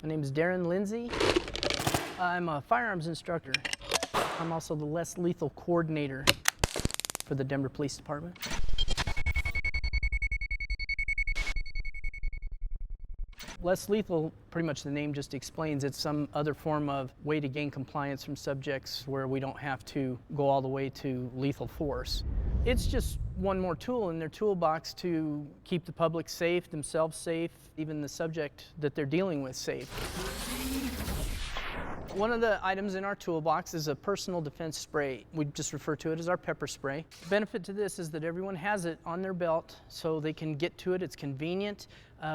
My name is Darren Lindsay. I'm a firearms instructor. I'm also the less lethal coordinator for the Denver Police Department. Less lethal, pretty much the name just explains, it's some other form of way to gain compliance from subjects where we don't have to go all the way to lethal force. It's just one more tool in their toolbox to keep the public safe, themselves safe, even the subject that they're dealing with safe. One of the items in our toolbox is a personal defense spray. We just refer to it as our pepper spray. The benefit to this is that everyone has it on their belt so they can get to it. It's convenient.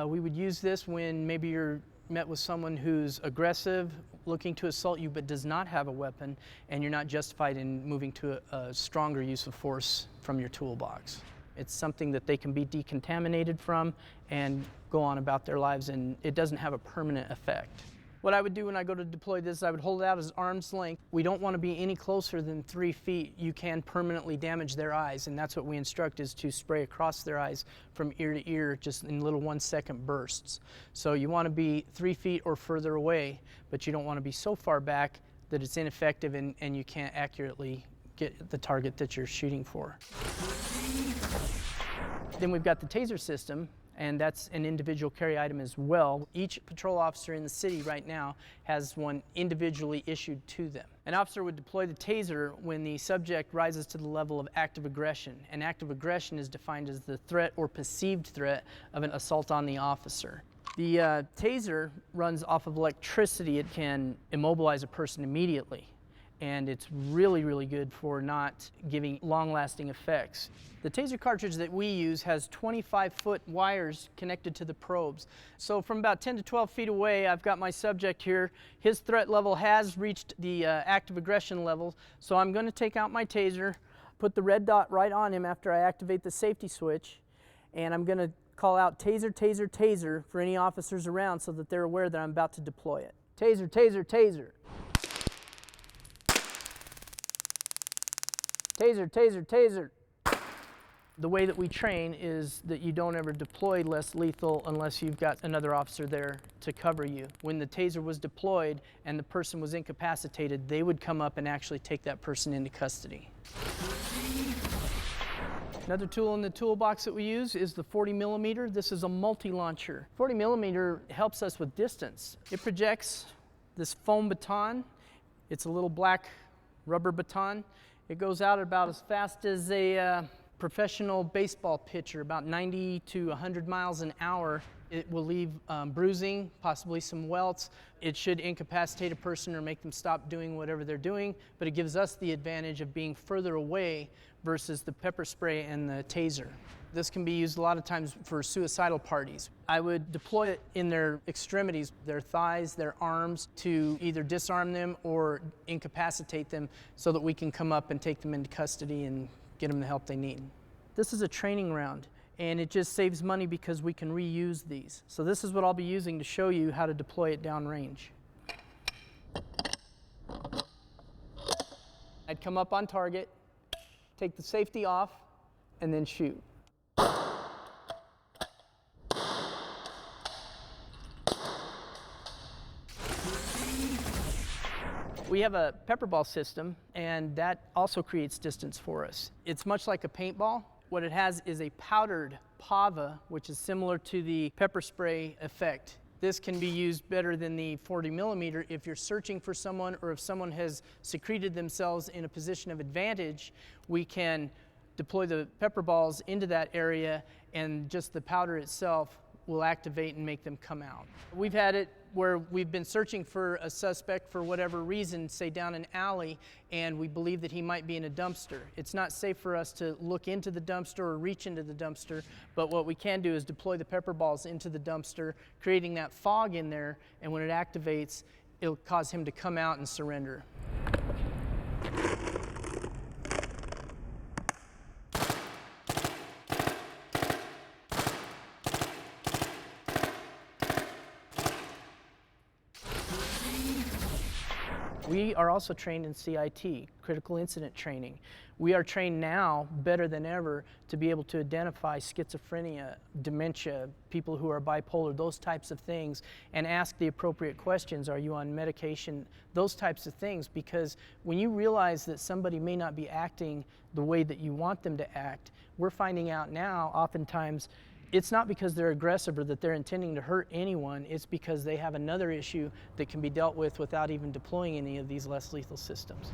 We would use this when maybe you're met with someone who's aggressive, looking to assault you but does not have a weapon, and you're not justified in moving to a stronger use of force from your toolbox. It's something that they can be decontaminated from and go on about their lives, and it doesn't have a permanent effect. What I would do when I go to deploy this, I would hold it out as arm's length. We don't want to be any closer than 3 feet. You can permanently damage their eyes, and that's what we instruct, is to spray across their eyes from ear to ear, just in little 1-second bursts. So you want to be 3 feet or further away, but you don't want to be so far back that it's ineffective and you can't accurately get the target that you're shooting for. Then we've got the taser system, and that's an individual carry item as well. Each patrol officer in the city right now has one individually issued to them. An officer would deploy the taser when the subject rises to the level of active aggression. And active aggression is defined as the threat or perceived threat of an assault on the officer. The taser runs off of electricity. It can immobilize a person immediately, and it's really, really good for not giving long-lasting effects. The taser cartridge that we use has 25-foot wires connected to the probes. So from about 10 to 12 feet away, I've got my subject here. His threat level has reached the active aggression level, so I'm going to take out my taser, put the red dot right on him after I activate the safety switch, and I'm going to call out taser, taser, taser for any officers around so that they're aware that I'm about to deploy it. Taser, taser, taser. Taser, taser, taser. The way that we train is that you don't ever deploy less lethal unless you've got another officer there to cover you. When the taser was deployed and the person was incapacitated, they would come up and actually take that person into custody. Another tool in the toolbox that we use is the 40 millimeter. This is a multi-launcher. 40 millimeter helps us with distance. It projects this foam baton. It's a little black rubber baton. It goes out about as fast as a professional baseball pitcher, about 90 to 100 miles an hour. It will leave bruising, possibly some welts. It should incapacitate a person or make them stop doing whatever they're doing, but it gives us the advantage of being further away versus the pepper spray and the taser. This can be used a lot of times for suicidal parties. I would deploy it in their extremities, their thighs, their arms, to either disarm them or incapacitate them so that we can come up and take them into custody and get them the help they need. This is a training round, and it just saves money because we can reuse these. So this is what I'll be using to show you how to deploy it downrange. I'd come up on target, take the safety off, and then shoot. We have a pepper ball system, and that also creates distance for us. It's much like a paintball. What it has is a powdered pava, which is similar to the pepper spray effect. This can be used better than the 40 millimeter if you're searching for someone, or if someone has secreted themselves in a position of advantage. We can deploy the pepper balls into that area, and just the powder itself will activate and make them come out. We've had it where we've been searching for a suspect for whatever reason, say down an alley, and we believe that he might be in a dumpster. It's not safe for us to look into the dumpster or reach into the dumpster, but what we can do is deploy the pepper balls into the dumpster, creating that fog in there, and when it activates, it'll cause him to come out and surrender. We are also trained in CIT, critical incident training. We are trained now better than ever to be able to identify schizophrenia, dementia, people who are bipolar, those types of things, and ask the appropriate questions. Are you on medication? Those types of things, because when you realize that somebody may not be acting the way that you want them to act, we're finding out now oftentimes it's not because they're aggressive or that they're intending to hurt anyone, it's because they have another issue that can be dealt with without even deploying any of these less lethal systems.